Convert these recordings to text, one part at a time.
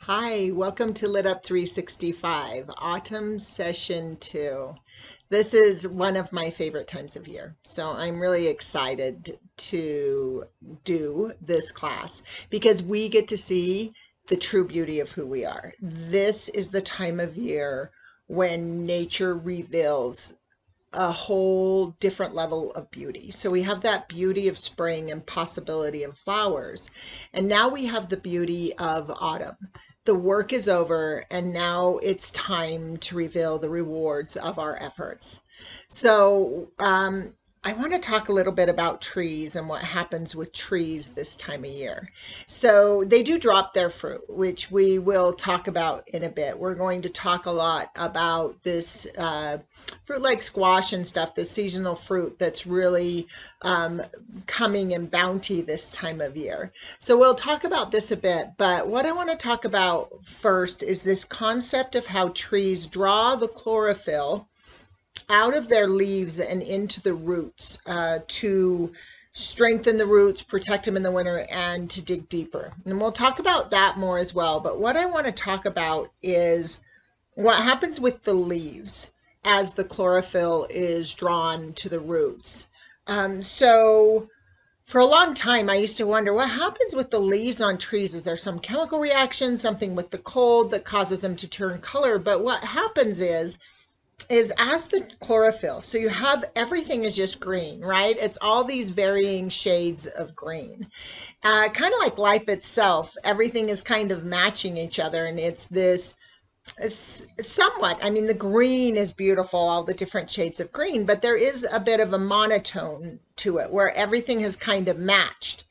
Hi, welcome to Litup 365, Autumn Session 2. This is one of my favorite times of year, so I'm really excited to do this class because we get to see the true beauty of who we are. This is the time of year when nature reveals a whole different level of beauty. So we have that beauty of spring and possibility and flowers. And now we have the beauty of autumn. The work is over, and now it's time to reveal the rewards of our efforts. So I want to talk a little bit about trees and what happens with trees this time of year. So they do drop their fruit, which we will talk about in a bit. We're going to talk a lot about this fruit like squash and stuff, the seasonal fruit that's really coming in bounty this time of year. So we'll talk about this a bit, but what I want to talk about first is this concept of how trees draw the chlorophyll out of their leaves and into the roots to strengthen the roots, protect them in the winter, and to dig deeper. And we'll talk about that more as well. But what I want to talk about is what happens with the leaves as the chlorophyll is drawn to the roots. So for a long time, I used to wonder what happens with the leaves on trees. Is there some chemical reaction, something with the cold that causes them to turn color? But what happens is as the chlorophyll, so you have everything is just green, right? It's all these varying shades of green. Kind of like life itself, everything is kind of matching each other, and it's this somewhat, I mean, the green is beautiful, all the different shades of green, but there is a bit of a monotone to it where everything has kind of matched.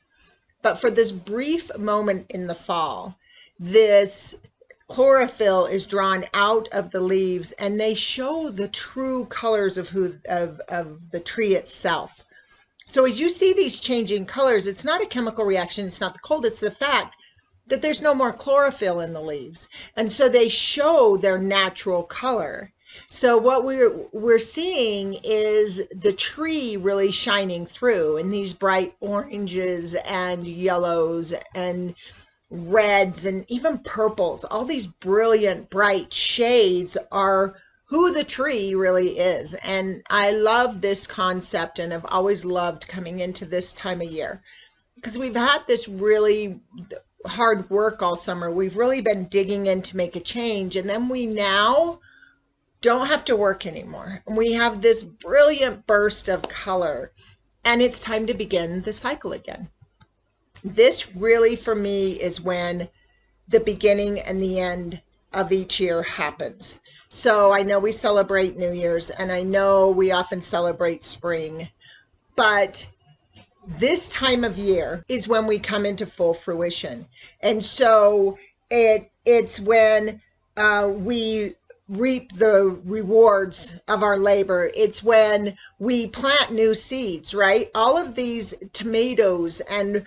But for this brief moment in the fall, this chlorophyll is drawn out of the leaves, and they show the true colors of the tree itself. So as you see these changing colors, it's not a chemical reaction, it's not the cold, it's the fact that there's no more chlorophyll in the leaves. And so they show their natural color. So what we're seeing is the tree really shining through in these bright oranges and yellows and reds and even purples. All these brilliant, bright shades are who the tree really is. And I love this concept, and I've always loved coming into this time of year because we've had this really hard work all summer. We've really been digging in to make a change, and then we now don't have to work anymore. And we have this brilliant burst of color, and it's time to begin the cycle again. This really, for me, is when the beginning and the end of each year happens. So I know we celebrate New Year's, and I know we often celebrate spring, but this time of year is when we come into full fruition. And so it's when we reap the rewards of our labor. It's when we plant new seeds, right? All of these tomatoes and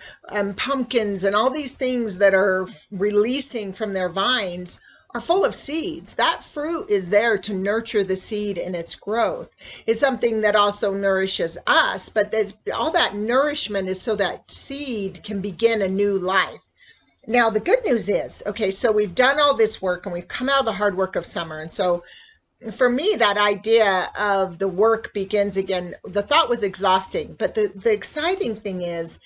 pumpkins and all these things that are releasing from their vines are full of seeds. That fruit is there to nurture the seed in its growth. It's something that also nourishes us, but all that nourishment is so that seed can begin a new life. Now, the good news is, okay, so we've done all this work and we've come out of the hard work of summer. And so for me, that idea of the work begins again, the thought was exhausting, but the exciting thing is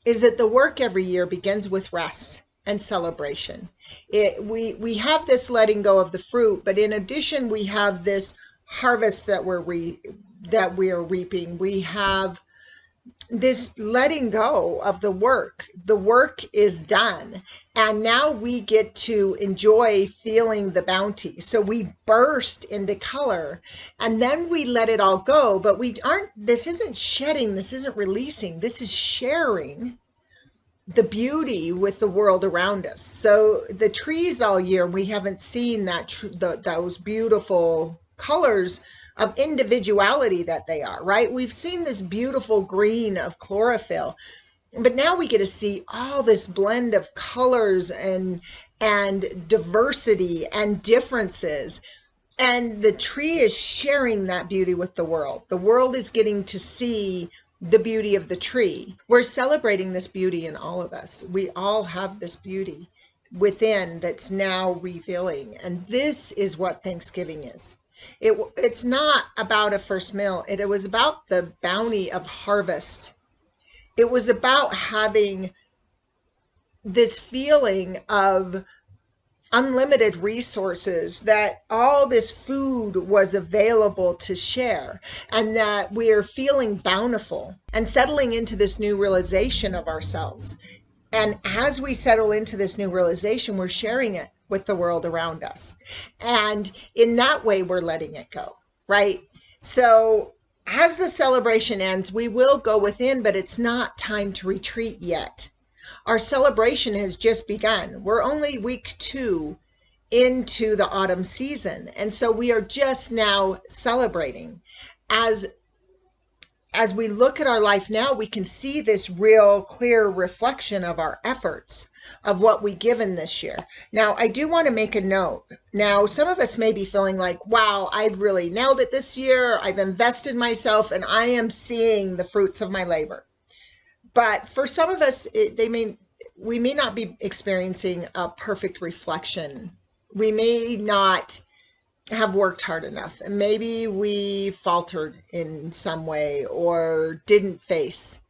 that the work every year begins with rest and celebration. We have this letting go of the fruit, but in addition, we have this harvest that we are reaping. We have this letting go of the work. The work is done, and now we get to enjoy feeling the bounty. So we burst into color, and then we let it all go, but this isn't shedding, this isn't releasing, this is sharing the beauty with the world around us. So the trees all year, we haven't seen those beautiful colors of individuality that they are, right? We've seen this beautiful green of chlorophyll, but now we get to see all this blend of colors and diversity and differences. And the tree is sharing that beauty with the world. The world is getting to see the beauty of the tree. We're celebrating this beauty in all of us. We all have this beauty. within that's now revealing. And this is what Thanksgiving is. It's not about a first meal. It was about the bounty of harvest. It was about having this feeling of unlimited resources, that all this food was available to share, and that we are feeling bountiful and settling into this new realization of ourselves. And as we settle into this new realization, we're sharing it with the world around us. And in that way, we're letting it go, right? So as the celebration ends, we will go within, but it's not time to retreat yet. Our celebration has just begun. We're only week 2 into the autumn season. And so we are just now celebrating. As we look at our life now, we can see this real clear reflection of our efforts, of what we given this year. Now, I do want to make a note. Now, some of us may be feeling like, wow, I've really nailed it this year. I've invested myself and I am seeing the fruits of my labor. But for some of us, we may not be experiencing a perfect reflection. We may not have worked hard enough, and maybe we faltered in some way or didn't face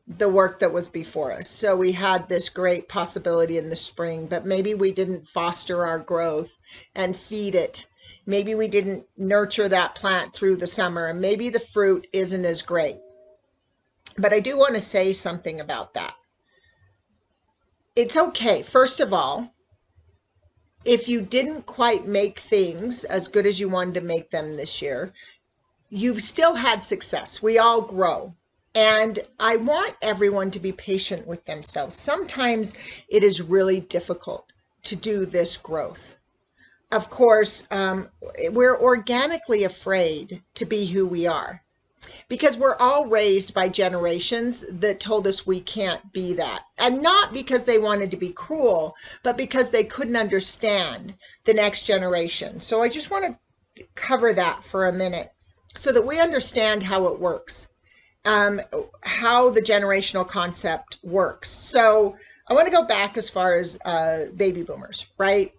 the work that was before us. So we had this great possibility in the spring, but maybe we didn't foster our growth and feed it. Maybe we didn't nurture that plant through the summer, and maybe the fruit isn't as great. But I do want to say something about that. It's okay. First of all, if you didn't quite make things as good as you wanted to make them this year, you've still had success. We all grow. And I want everyone to be patient with themselves. Sometimes it is really difficult to do this growth. Of course, we're organically afraid to be who we are, because we're all raised by generations that told us we can't be that. And not because they wanted to be cruel, but because they couldn't understand the next generation. So I just want to cover that for a minute so that we understand how it works, how the generational concept works. So I want to go back as far as baby boomers, right?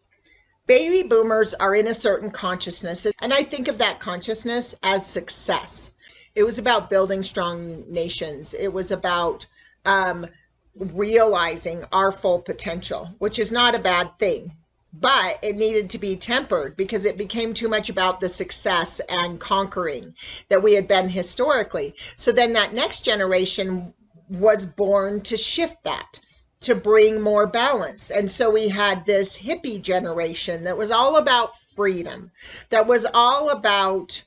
Baby boomers are in a certain consciousness, and I think of that consciousness as success. It was about building strong nations. It was about realizing our full potential, which is not a bad thing, but it needed to be tempered because it became too much about the success and conquering that we had been historically. So then that next generation was born to shift that, to bring more balance. And so we had this hippie generation that was all about freedom, that was all about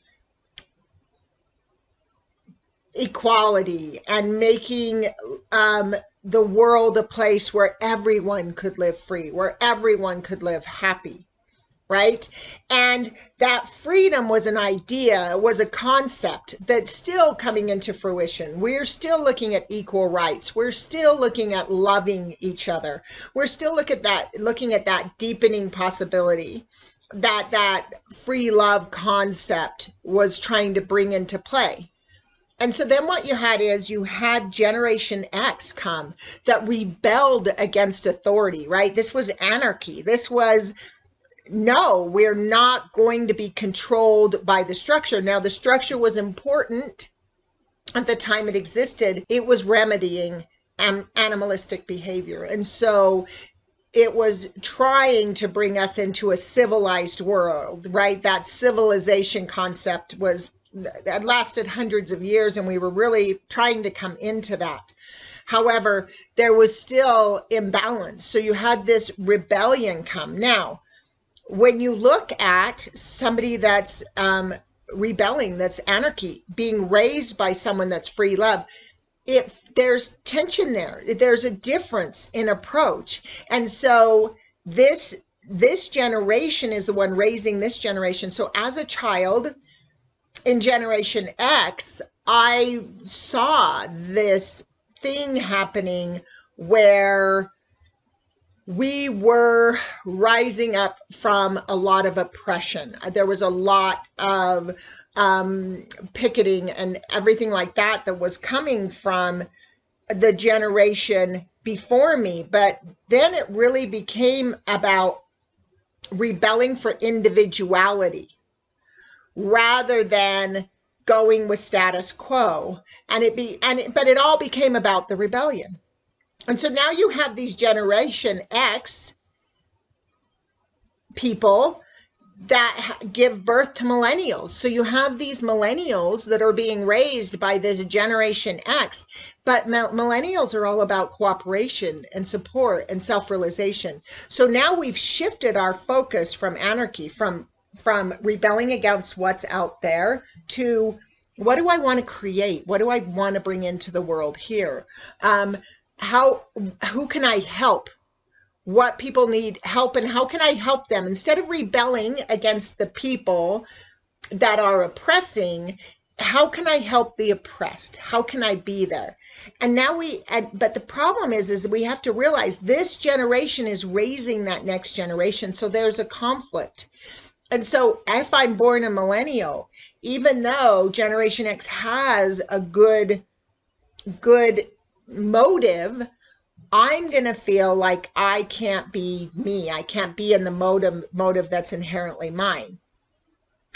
equality and making the world a place where everyone could live free, where everyone could live happy, right? And that freedom was an idea, was a concept that's still coming into fruition. We're still looking at equal rights. We're still looking at loving each other. We're still looking at that deepening possibility that free love concept was trying to bring into play. And so then what you had Generation X come that rebelled against authority, right? This was anarchy. This was, no, we're not going to be controlled by the structure. Now, the structure was important at the time it existed. It was remedying animalistic behavior. And so it was trying to bring us into a civilized world, right? That civilization concept that lasted hundreds of years, and we were really trying to come into that. However, there was still imbalance. So you had this rebellion come. Now, when you look at somebody that's rebelling, that's anarchy, being raised by someone that's free love, if there's tension there, there's a difference in approach. And so this generation is the one raising this generation. So as a child in Generation X, I saw this thing happening where we were rising up from a lot of oppression. There was a lot of picketing and everything like that was coming from the generation before me, but then it really became about rebelling for individuality rather than going with status quo. But it all became about the rebellion. And so now you have these Generation X people that give birth to millennials. So you have these millennials that are being raised by this Generation X, but millennials are all about cooperation and support and self-realization. So now we've shifted our focus from anarchy, from rebelling against what's out there, to what do I want to create? What do I want to bring into the world here? Who can I help? What people need help, and how can I help them? Instead of rebelling against the people that are oppressing, how can I help the oppressed? How can I be there? And now but the problem is we have to realize this generation is raising that next generation. So there's a conflict. And so if I'm born a millennial, even though Generation X has a good motive, I'm going to feel like I can't be me. I can't be in the motive that's inherently mine.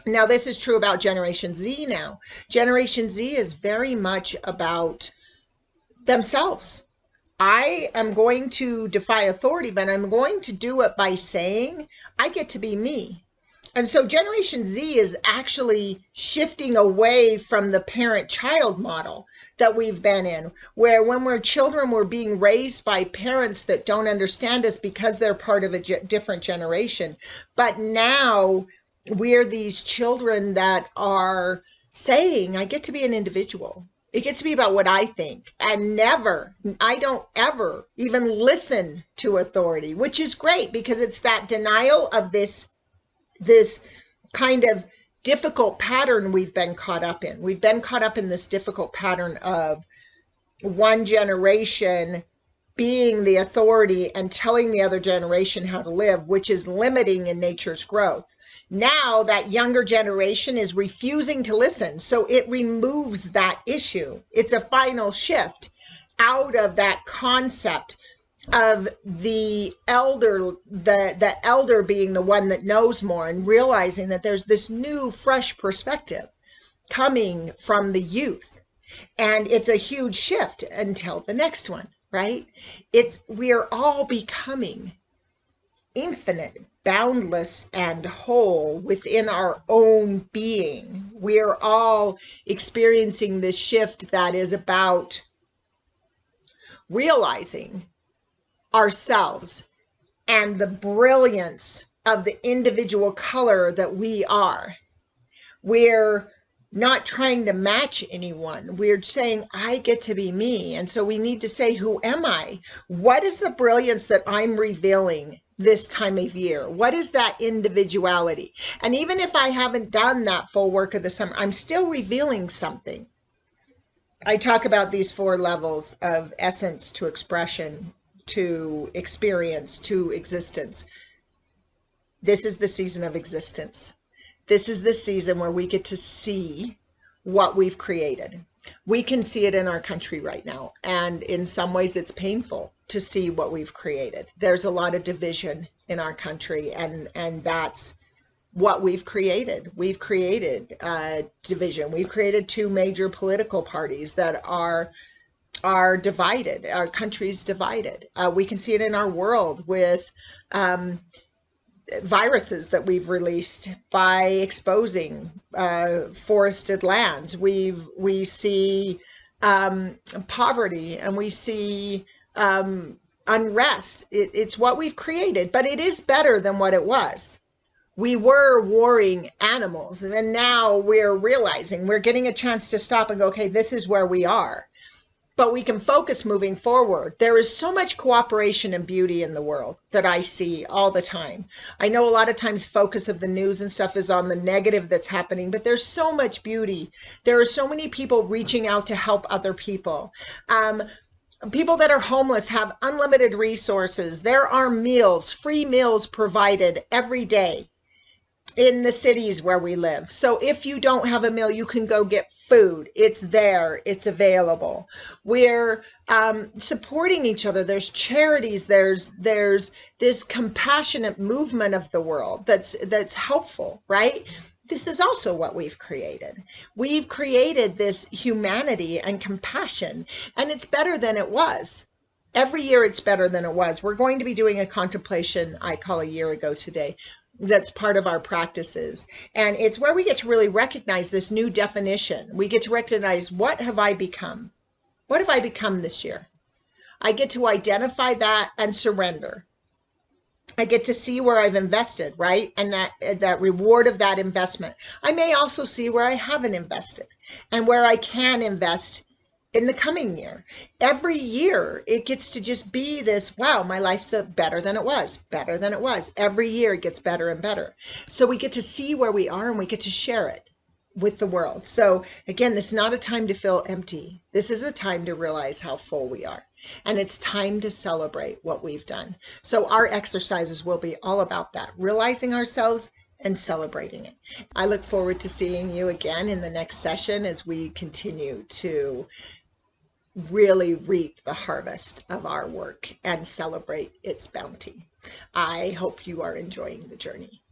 Now, this is true about Generation Z now. Generation Z is very much about themselves. I am going to defy authority, but I'm going to do it by saying I get to be me. And so Generation Z is actually shifting away from the parent-child model that we've been in, where when we're children, we're being raised by parents that don't understand us because they're part of a different generation. But now we're these children that are saying, I get to be an individual. It gets to be about what I think, and I don't ever even listen to authority, which is great because it's that denial of this kind of difficult pattern we've been caught up in. We've been caught up in this difficult pattern of one generation being the authority and telling the other generation how to live, which is limiting in nature's growth. Now that younger generation is refusing to listen, so it removes that issue. It's a final shift out of that concept of the elder being the one that knows more, and realizing that there's this new, fresh perspective coming from the youth. And it's a huge shift until the next one, right? We are all becoming infinite, boundless, and whole within our own being. We are all experiencing this shift that is about realizing ourselves and the brilliance of the individual color that we are. We're not trying to match anyone. We're saying, I get to be me. And so we need to say, who am I? What is the brilliance that I'm revealing this time of year? What is that individuality? And even if I haven't done that full work of the summer, I'm still revealing something. I talk about these 4 levels of essence to expression, to experience, to existence. This is the season of existence. This is the season where we get to see what we've created. We can see it in our country right now, and in some ways it's painful to see what we've created. There's a lot of division in our country, and that's what we've created. We've created division. We've created 2 major political parties that are divided. Our country's divided. We can see it in our world with viruses that we've released by exposing forested lands. We see poverty, and we see unrest. It's what we've created, but it is better than what it was. We were warring animals, and now we're realizing we're getting a chance to stop and go, okay, this is where we are. But we can focus moving forward. There is so much cooperation and beauty in the world that I see all the time. I know a lot of times focus of the news and stuff is on the negative that's happening, but there's so much beauty. There are so many people reaching out to help other people. People that are homeless have unlimited resources. There are meals, free meals provided every day. in the cities where we live. So if you don't have a meal, you can go get food. It's there. It's available. We're supporting each other. There's charities. There's this compassionate movement of the world that's helpful, right? This is also what we've created. We've created this humanity and compassion, and it's better than it was. Every year it's better than it was. We're going to be doing a contemplation, I call a year ago today, that's part of our practices. And it's where we get to really recognize this new definition. We get to recognize, what have I become? What have I become this year? I get to identify that and surrender. I get to see where I've invested, right? And that reward of that investment. I may also see where I haven't invested and where I can invest in the coming year. Every year it gets to just be this, wow, my life's better than it was, better than it was. Every year it gets better and better. So we get to see where we are and we get to share it with the world. So again, this is not a time to feel empty. This is a time to realize how full we are. And it's time to celebrate what we've done. So our exercises will be all about that, realizing ourselves and celebrating it. I look forward to seeing you again in the next session as we continue to really reap the harvest of our work and celebrate its bounty. I hope you are enjoying the journey.